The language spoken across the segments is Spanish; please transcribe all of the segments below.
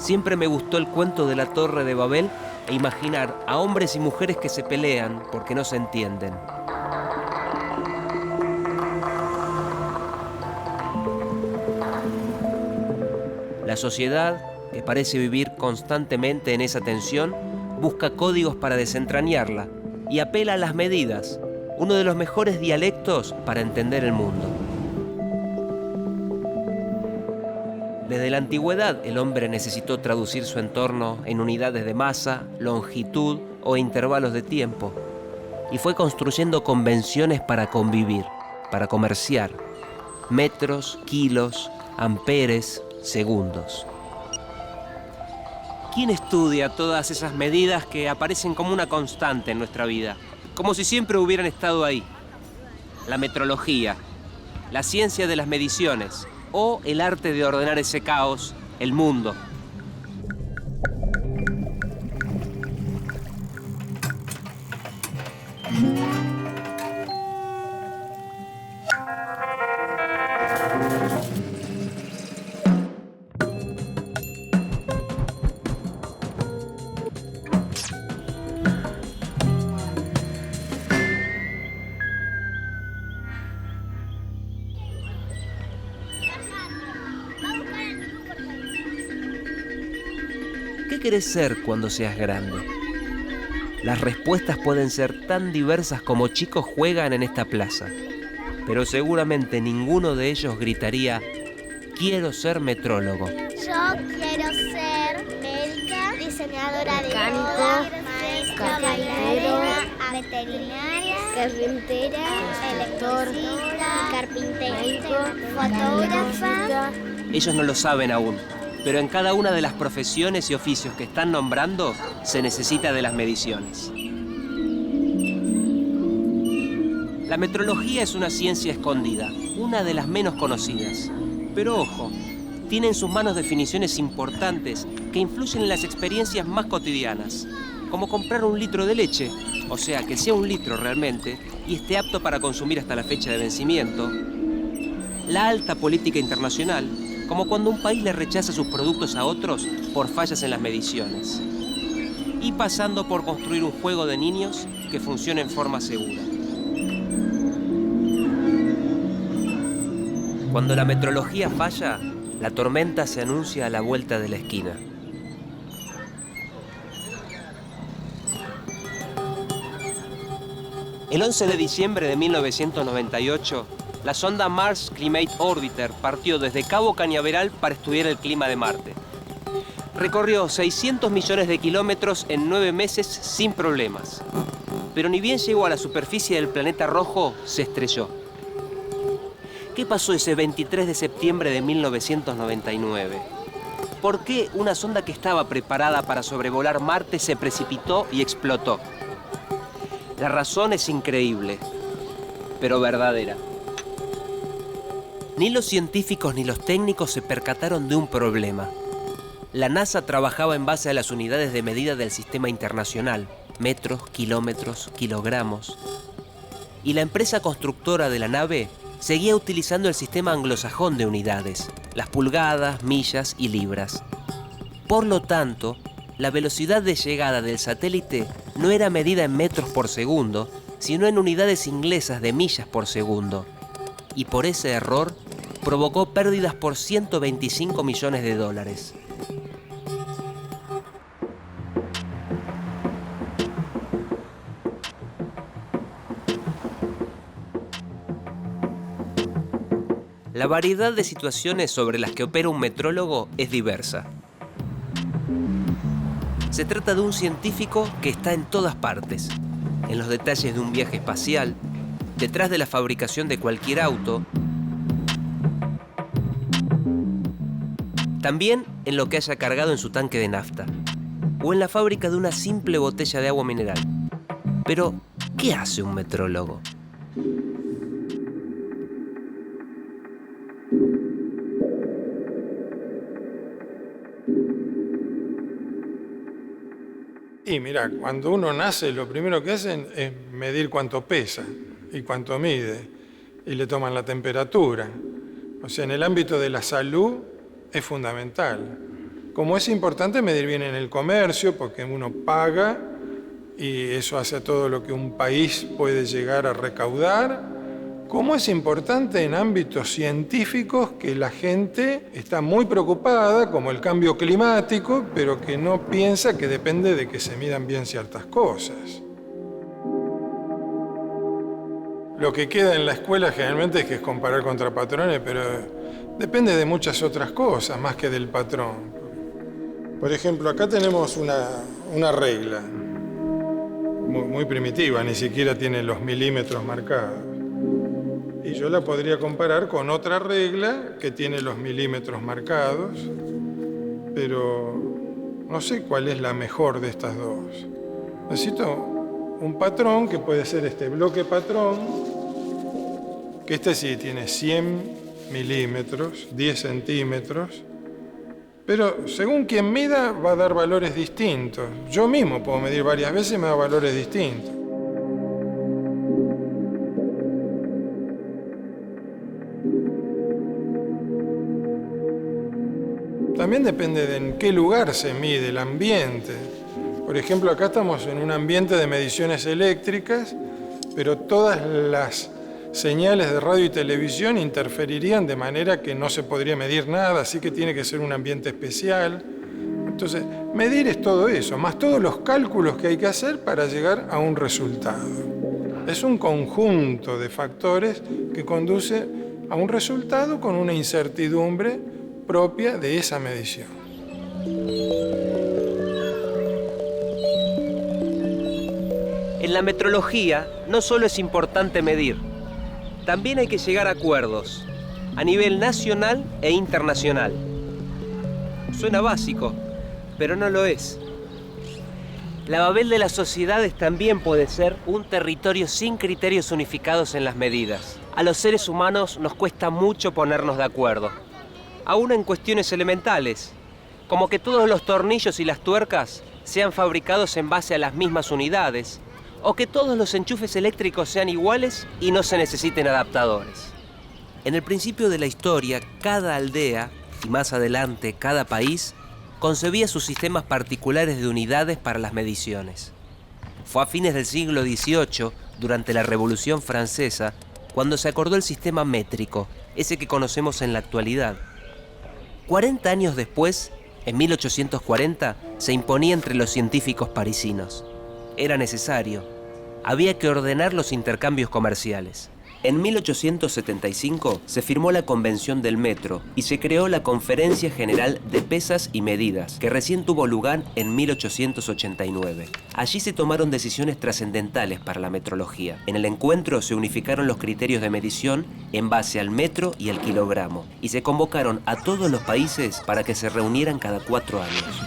Siempre me gustó el cuento de la Torre de Babel e imaginar a hombres y mujeres que se pelean porque no se entienden. La sociedad, que parece vivir constantemente en esa tensión, busca códigos para desentrañarla y apela a las medidas, uno de los mejores dialectos para entender el mundo. Desde la antigüedad, el hombre necesitó traducir su entorno en unidades de masa, longitud o intervalos de tiempo, y fue construyendo convenciones para convivir, para comerciar, metros, kilos, amperes, segundos. ¿Quién estudia todas esas medidas que aparecen como una constante en nuestra vida? Como si siempre hubieran estado ahí. La metrología, la ciencia de las mediciones o el arte de ordenar ese caos, el mundo. ¿Qué querés ser cuando seas grande? Las respuestas pueden ser tan diversas como chicos juegan en esta plaza, pero seguramente ninguno de ellos gritaría: quiero ser metrólogo. Yo quiero ser médica, diseñadora de moda, maestra bailarina, veterinaria, carpintera, electricista, carpintera, fotógrafa. Ellos no lo saben aún, pero en cada una de las profesiones y oficios que están nombrando se necesita de las mediciones. La metrología es una ciencia escondida, una de las menos conocidas. Pero ojo, tiene en sus manos definiciones importantes que influyen en las experiencias más cotidianas, como comprar un litro de leche, o sea, que sea un litro realmente, y esté apto para consumir hasta la fecha de vencimiento. La alta política internacional, como cuando un país le rechaza sus productos a otros por fallas en las mediciones. Y pasando por construir un juego de niños que funcione en forma segura. Cuando la metrología falla, la tormenta se anuncia a la vuelta de la esquina. El 11 de diciembre de 1998, la sonda Mars Climate Orbiter partió desde Cabo Cañaveral para estudiar el clima de Marte. Recorrió 600 millones de kilómetros en 9 meses sin problemas. Pero ni bien llegó a la superficie del planeta rojo, se estrelló. ¿Qué pasó ese 23 de septiembre de 1999? ¿Por qué una sonda que estaba preparada para sobrevolar Marte se precipitó y explotó? La razón es increíble, pero verdadera. Ni los científicos ni los técnicos se percataron de un problema. La NASA trabajaba en base a las unidades de medida del sistema internacional, metros, kilómetros, kilogramos. Y la empresa constructora de la nave seguía utilizando el sistema anglosajón de unidades, las pulgadas, millas y libras. Por lo tanto, la velocidad de llegada del satélite no era medida en metros por segundo, sino en unidades inglesas de millas por segundo. Y por ese error, provocó pérdidas por 125 millones de dólares. La variedad de situaciones sobre las que opera un metrólogo es diversa. Se trata de un científico que está en todas partes, en los detalles de un viaje espacial, detrás de la fabricación de cualquier auto, también en lo que haya cargado en su tanque de nafta, o en la fábrica de una simple botella de agua mineral. Pero, ¿qué hace un metrólogo? Y mira, cuando uno nace, lo primero que hacen es medir cuánto pesa y cuánto mide, y le toman la temperatura. O sea, en el ámbito de la salud es fundamental. Como es importante medir bien en el comercio, porque uno paga y eso hace todo lo que un país puede llegar a recaudar. Como es importante en ámbitos científicos que la gente está muy preocupada, como el cambio climático, pero que no piensa que depende de que se midan bien ciertas cosas. Lo que queda en la escuela generalmente es que es comparar contra patrones, pero depende de muchas otras cosas, más que del patrón. Por ejemplo, acá tenemos una regla muy primitiva, ni siquiera tiene los milímetros marcados. Y yo la podría comparar con otra regla que tiene los milímetros marcados, pero no sé cuál es la mejor de estas dos. Necesito un patrón que puede ser este bloque patrón, que este sí tiene 100 milímetros, 10 centímetros, pero según quien mida va a dar valores distintos. Yo mismo puedo medir varias veces y me da valores distintos. También depende de en qué lugar se mide, el ambiente. Por ejemplo, acá estamos en un ambiente de mediciones eléctricas, pero todas las señales de radio y televisión interferirían de manera que no se podría medir nada, así que tiene que ser un ambiente especial. Entonces, medir es todo eso, más todos los cálculos que hay que hacer para llegar a un resultado. Es un conjunto de factores que conduce a un resultado con una incertidumbre propia de esa medición. En la metrología no solo es importante medir, también hay que llegar a acuerdos a nivel nacional e internacional. Suena básico, pero no lo es. La Babel de las sociedades también puede ser un territorio sin criterios unificados en las medidas. A los seres humanos nos cuesta mucho ponernos de acuerdo, aún en cuestiones elementales, como que todos los tornillos y las tuercas sean fabricados en base a las mismas unidades, o que todos los enchufes eléctricos sean iguales y no se necesiten adaptadores. En el principio de la historia, cada aldea, y más adelante cada país, concebía sus sistemas particulares de unidades para las mediciones. Fue a fines del siglo XVIII, durante la Revolución Francesa, cuando se acordó el sistema métrico, ese que conocemos en la actualidad. 40 años después, en 1840, se imponía entre los científicos parisinos. Era necesario. Había que ordenar los intercambios comerciales. En 1875 se firmó la Convención del Metro y se creó la Conferencia General de Pesas y Medidas, que recién tuvo lugar en 1889. Allí se tomaron decisiones trascendentales para la metrología. En el encuentro se unificaron los criterios de medición en base al metro y al kilogramo, y se convocaron a todos los países para que se reunieran cada 4 años.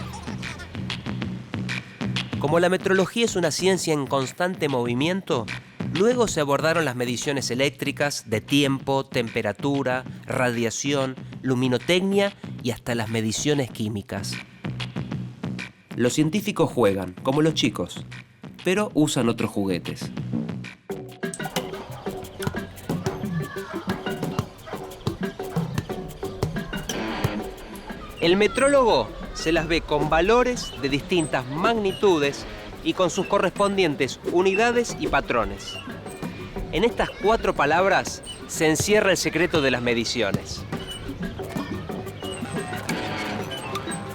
Como la metrología es una ciencia en constante movimiento, luego se abordaron las mediciones eléctricas de tiempo, temperatura, radiación, luminotecnia y hasta las mediciones químicas. Los científicos juegan, como los chicos, pero usan otros juguetes. El metrólogo se las ve con valores de distintas magnitudes y con sus correspondientes unidades y patrones. En estas 4 palabras se encierra el secreto de las mediciones.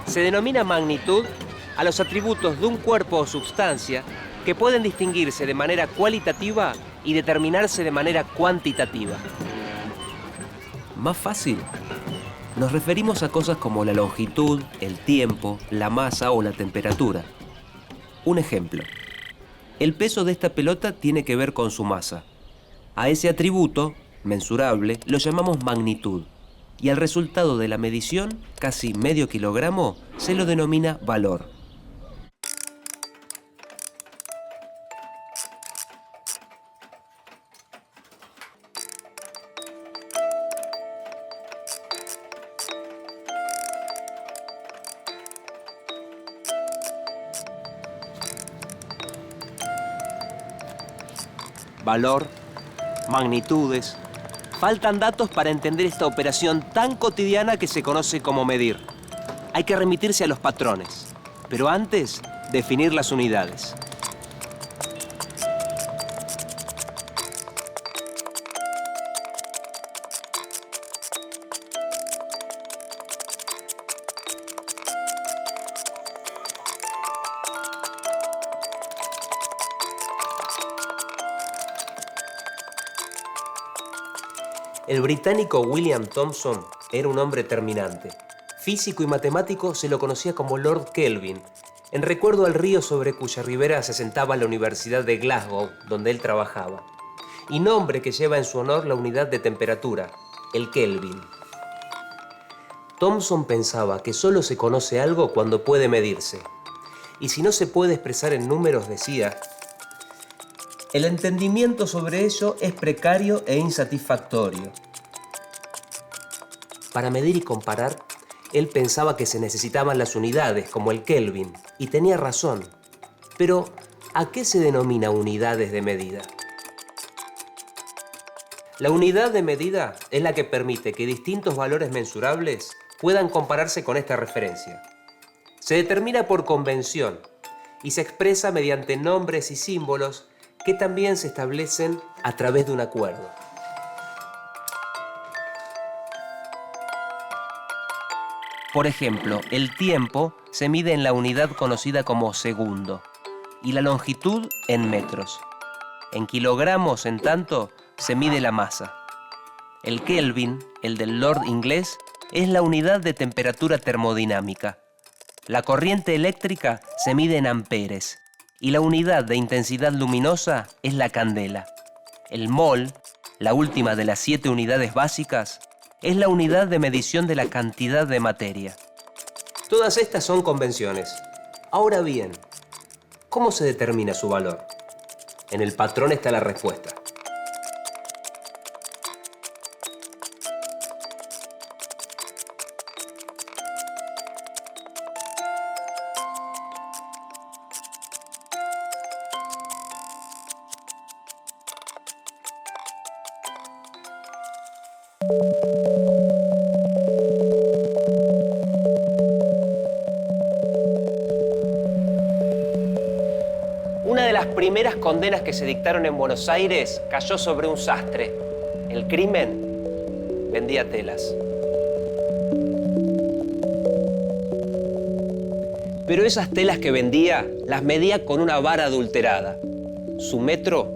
Se denomina magnitud a los atributos de un cuerpo o substancia que pueden distinguirse de manera cualitativa y determinarse de manera cuantitativa. Más fácil. Nos referimos a cosas como la longitud, el tiempo, la masa o la temperatura. Un ejemplo. El peso de esta pelota tiene que ver con su masa. A ese atributo, mensurable, lo llamamos magnitud. Y al resultado de la medición, casi medio kilogramo, se lo denomina valor. Valor, magnitudes. Faltan datos para entender esta operación tan cotidiana que se conoce como medir. Hay que remitirse a los patrones, pero antes, definir las unidades. El británico William Thomson era un hombre terminante. Físico y matemático, se lo conocía como Lord Kelvin, en recuerdo al río sobre cuya ribera se sentaba la Universidad de Glasgow, donde él trabajaba, y nombre que lleva en su honor la unidad de temperatura, el Kelvin. Thomson pensaba que solo se conoce algo cuando puede medirse, y si no se puede expresar en números, decía, el entendimiento sobre ello es precario e insatisfactorio. Para medir y comparar, él pensaba que se necesitaban las unidades, como el Kelvin, y tenía razón. Pero, ¿a qué se denomina unidades de medida? La unidad de medida es la que permite que distintos valores mensurables puedan compararse con esta referencia. Se determina por convención y se expresa mediante nombres y símbolos que también se establecen a través de un acuerdo. Por ejemplo, el tiempo se mide en la unidad conocida como segundo y la longitud en metros. En kilogramos, en tanto, se mide la masa. El Kelvin, el del Lord inglés, es la unidad de temperatura termodinámica. La corriente eléctrica se mide en amperes y la unidad de intensidad luminosa es la candela. El mol, la última de las 7 unidades básicas, es la unidad de medición de la cantidad de materia. Todas estas son convenciones. Ahora bien, ¿cómo se determina su valor? En el patrón está la respuesta. Una de las primeras condenas que se dictaron en Buenos Aires cayó sobre un sastre. El crimen: vendía telas. Pero esas telas que vendía las medía con una vara adulterada. Su metro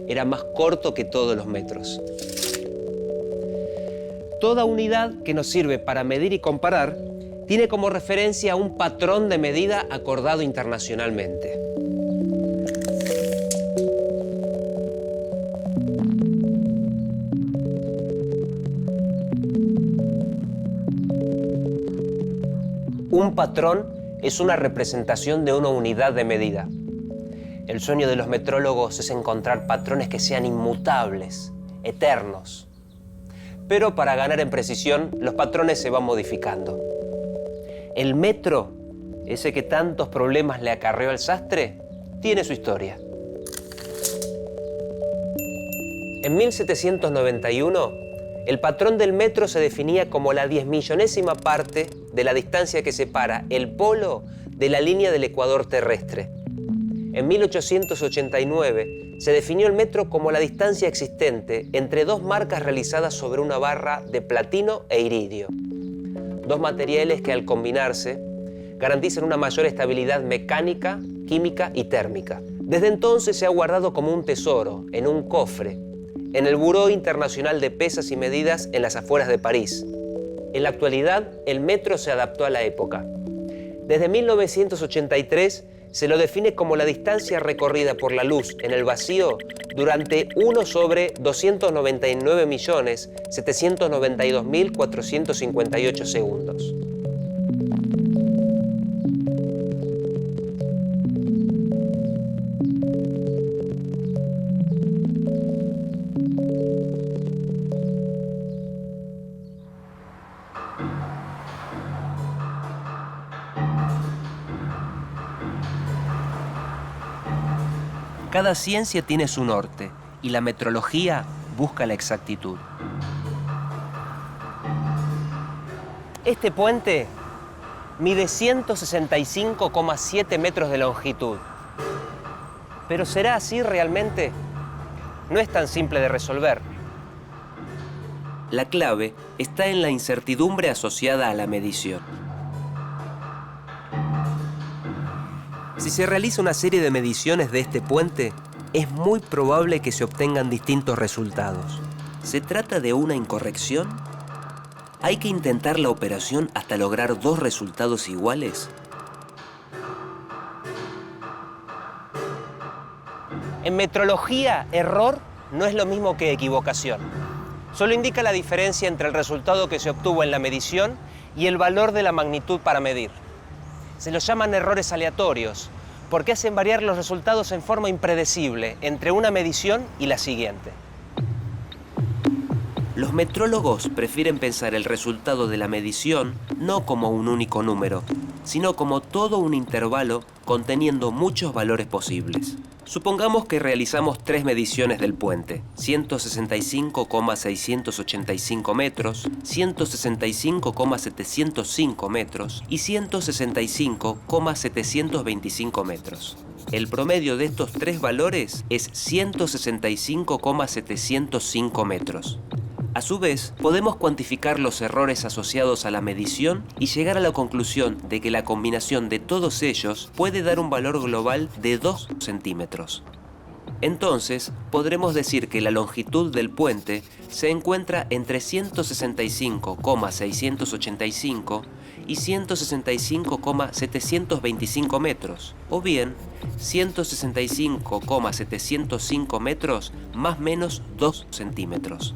era más corto que todos los metros. Toda unidad que nos sirve para medir y comparar tiene como referencia un patrón de medida acordado internacionalmente. Un patrón es una representación de una unidad de medida. El sueño de los metrólogos es encontrar patrones que sean inmutables, eternos. Pero para ganar en precisión, los patrones se van modificando. El metro, ese que tantos problemas le acarreó al sastre, tiene su historia. En 1791, el patrón del metro se definía como la 10.000.000ª parte de la distancia que separa el polo de la línea del ecuador terrestre. En 1889 se definió el metro como la distancia existente entre dos marcas realizadas sobre una barra de platino e iridio. Dos materiales que al combinarse garantizan una mayor estabilidad mecánica, química y térmica. Desde entonces se ha guardado como un tesoro, en un cofre, en el Buró Internacional de Pesas y Medidas en las afueras de París. En la actualidad, el metro se adaptó a la época. Desde 1983 se lo define como la distancia recorrida por la luz en el vacío durante 1 sobre 299.792.458 segundos. Cada ciencia tiene su norte y la metrología busca la exactitud. Este puente mide 165,7 metros de longitud. ¿Pero será así realmente? No es tan simple de resolver. La clave está en la incertidumbre asociada a la medición. Si se realiza una serie de mediciones de este puente, es muy probable que se obtengan distintos resultados. ¿Se trata de una incorrección? ¿Hay que intentar la operación hasta lograr dos resultados iguales? En metrología, error no es lo mismo que equivocación. Solo indica la diferencia entre el resultado que se obtuvo en la medición y el valor de la magnitud para medir. Se los llaman errores aleatorios, porque hacen variar los resultados en forma impredecible entre una medición y la siguiente. Los metrólogos prefieren pensar el resultado de la medición no como un único número, sino como todo un intervalo conteniendo muchos valores posibles. Supongamos que realizamos 3 mediciones del puente, 165,685 metros, 165,705 metros y 165,725 metros. El promedio de estos 3 valores es 165,705 metros. A su vez, podemos cuantificar los errores asociados a la medición y llegar a la conclusión de que la combinación de todos ellos puede dar un valor global de 2 centímetros. Entonces, podremos decir que la longitud del puente se encuentra entre 165,685 y 165,725 metros, o bien 165,705 metros más menos 2 centímetros.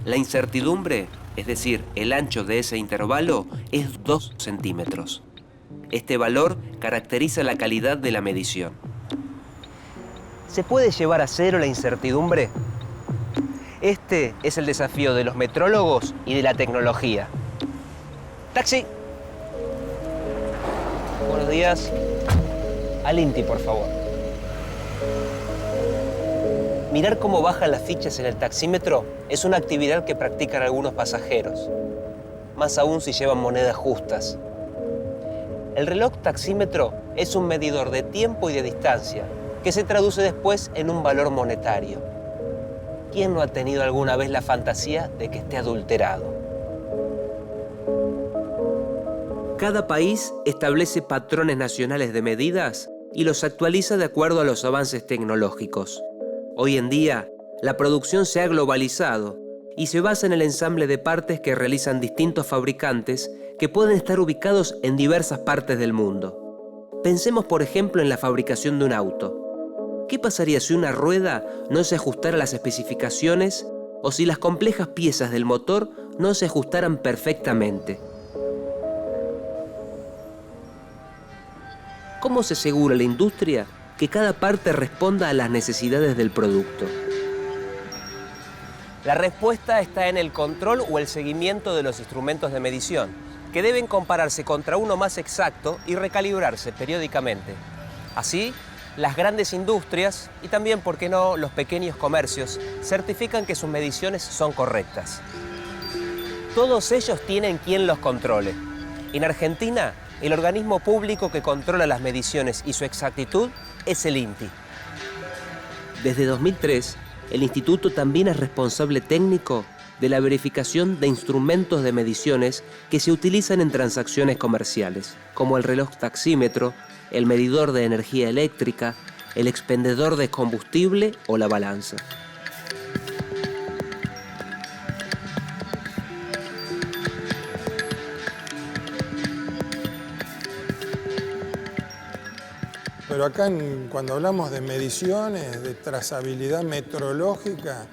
La incertidumbre, es decir, el ancho de ese intervalo, es 2 centímetros. Este valor caracteriza la calidad de la medición. ¿Se puede llevar a cero la incertidumbre? Este es el desafío de los metrólogos y de la tecnología. ¡Taxi! Buenos días. Al INTI, por favor. Mirar cómo bajan las fichas en el taxímetro es una actividad que practican algunos pasajeros, más aún si llevan monedas justas. El reloj taxímetro es un medidor de tiempo y de distancia que se traduce después en un valor monetario. ¿Quién no ha tenido alguna vez la fantasía de que esté adulterado? Cada país establece patrones nacionales de medidas y los actualiza de acuerdo a los avances tecnológicos. Hoy en día, la producción se ha globalizado y se basa en el ensamble de partes que realizan distintos fabricantes que pueden estar ubicados en diversas partes del mundo. Pensemos, por ejemplo, en la fabricación de un auto. ¿Qué pasaría si una rueda no se ajustara a las especificaciones o si las complejas piezas del motor no se ajustaran perfectamente? ¿Cómo se asegura la industria que cada parte responda a las necesidades del producto? La respuesta está en el control o el seguimiento de los instrumentos de medición, que deben compararse contra uno más exacto y recalibrarse periódicamente. Así, las grandes industrias y también, ¿por qué no?, los pequeños comercios certifican que sus mediciones son correctas. Todos ellos tienen quien los controle. En Argentina, el organismo público que controla las mediciones y su exactitud es el INTI. Desde 2003, el instituto también es responsable técnico de la verificación de instrumentos de mediciones que se utilizan en transacciones comerciales, como el reloj taxímetro, el medidor de energía eléctrica, el expendedor de combustible o la balanza. Pero acá, cuando hablamos de mediciones, de trazabilidad metrológica,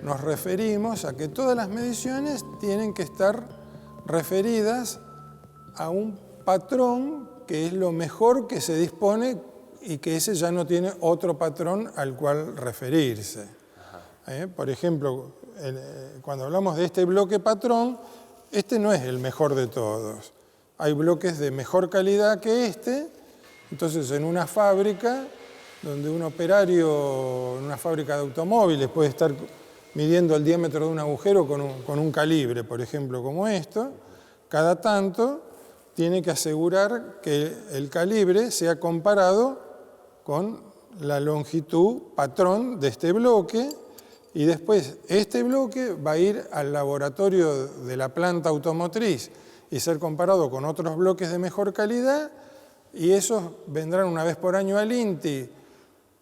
nos referimos a que todas las mediciones tienen que estar referidas a un patrón que es lo mejor que se dispone y que ese ya no tiene otro patrón al cual referirse. Por ejemplo, cuando hablamos de este bloque patrón, este no es el mejor de todos. Hay bloques de mejor calidad que este. Entonces, en una fábrica, donde un operario, en una fábrica de automóviles, puede estar midiendo el diámetro de un agujero con un calibre, por ejemplo, como esto, cada tanto tiene que asegurar que el calibre sea comparado con la longitud patrón de este bloque, y después este bloque va a ir al laboratorio de la planta automotriz y ser comparado con otros bloques de mejor calidad, y esos vendrán una vez por año al INTI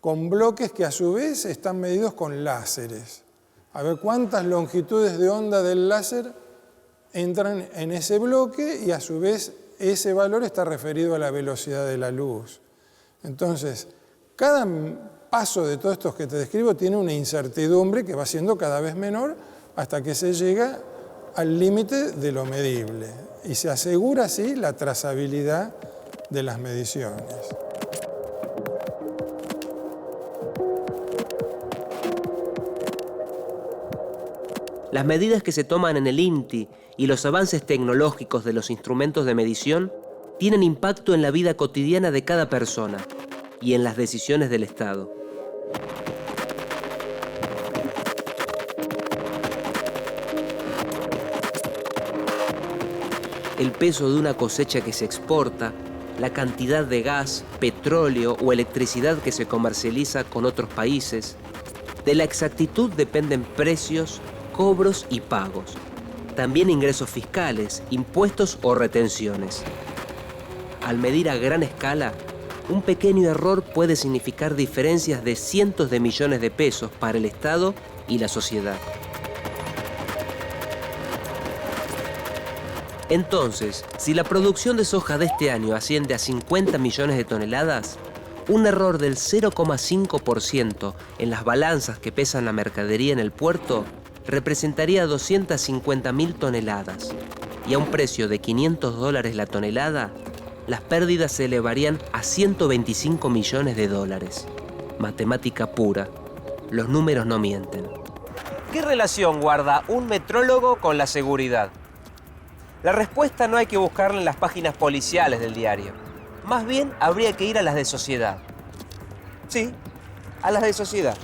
con bloques que a su vez están medidos con láseres. A ver cuántas longitudes de onda del láser entran en ese bloque, y a su vez ese valor está referido a la velocidad de la luz. Entonces, cada paso de todos estos que te describo tiene una incertidumbre que va siendo cada vez menor hasta que se llega al límite de lo medible y se asegura así la trazabilidad de las mediciones. Las medidas que se toman en el INTI y los avances tecnológicos de los instrumentos de medición tienen impacto en la vida cotidiana de cada persona y en las decisiones del Estado. El peso de una cosecha que se exporta, la cantidad de gas, petróleo o electricidad que se comercializa con otros países, de la exactitud dependen precios, cobros y pagos. También ingresos fiscales, impuestos o retenciones. Al medir a gran escala, un pequeño error puede significar diferencias de cientos de millones de pesos para el Estado y la sociedad. Entonces, si la producción de soja de este año asciende a 50 millones de toneladas, un error del 0,5% en las balanzas que pesan la mercadería en el puerto representaría 250.000 toneladas, y a un precio de $500 la tonelada, las pérdidas se elevarían a 125 millones de dólares. Matemática pura. Los números no mienten. ¿Qué relación guarda un metrólogo con la seguridad? La respuesta no hay que buscarla en las páginas policiales del diario. Más bien, habría que ir a las de sociedad. Sí, a las de sociedad.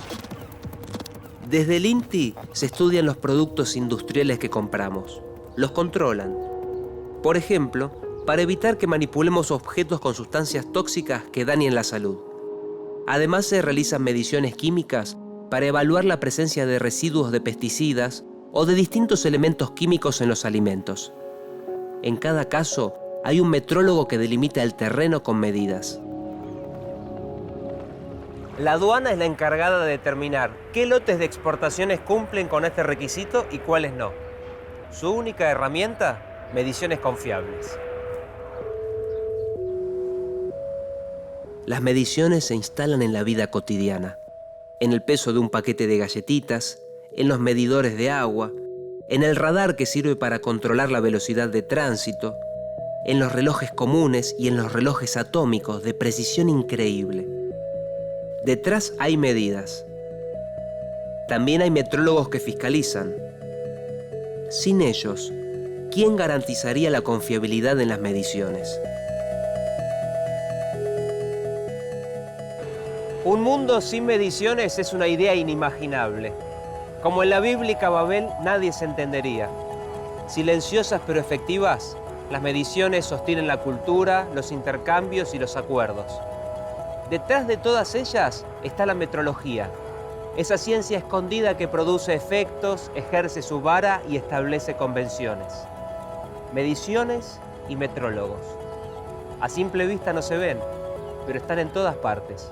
Desde el INTI se estudian los productos industriales que compramos. Los controlan. Por ejemplo, para evitar que manipulemos objetos con sustancias tóxicas que dañen la salud. Además, se realizan mediciones químicas para evaluar la presencia de residuos de pesticidas o de distintos elementos químicos en los alimentos. En cada caso, hay un metrólogo que delimita el terreno con medidas. La aduana es la encargada de determinar qué lotes de exportaciones cumplen con este requisito y cuáles no. Su única herramienta, mediciones confiables. Las mediciones se instalan en la vida cotidiana, en el peso de un paquete de galletitas, en los medidores de agua, en el radar que sirve para controlar la velocidad de tránsito, en los relojes comunes y en los relojes atómicos de precisión increíble. Detrás hay medidas. También hay metrólogos que fiscalizan. Sin ellos, ¿quién garantizaría la confiabilidad en las mediciones? Un mundo sin mediciones es una idea inimaginable. Como en la bíblica Babel, nadie se entendería. Silenciosas pero efectivas, las mediciones sostienen la cultura, los intercambios y los acuerdos. Detrás de todas ellas está la metrología, esa ciencia escondida que produce efectos, ejerce su vara y establece convenciones. Mediciones y metrólogos. A simple vista no se ven, pero están en todas partes.